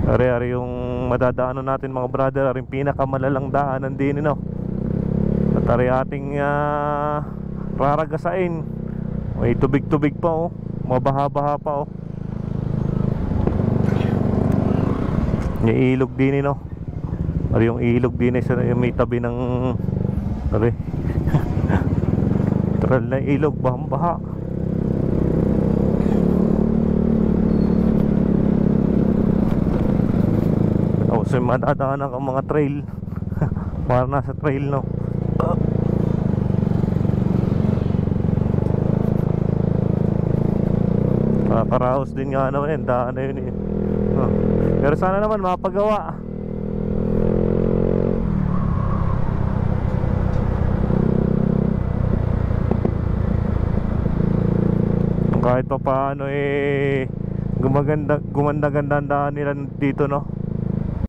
Ari yung madadaanan natin mga brother, ari yung pinakamalalang daanan din, no? At ari ating raragasain. May tubig-tubig pa, oh. Mabaha-baha pa, oh. Yung ilog din, no? Ari yung ilog din, yung may tabi ng ari literal na ilog, bahang-baha. So madadaanan ang mga trail. Para nasa trail, no? Nakakaraos din nga naman yun, daan na yun, eh. Pero sana naman mapagawa. Kahit pa paano, gumanda-ganda ang daan nila dito, no?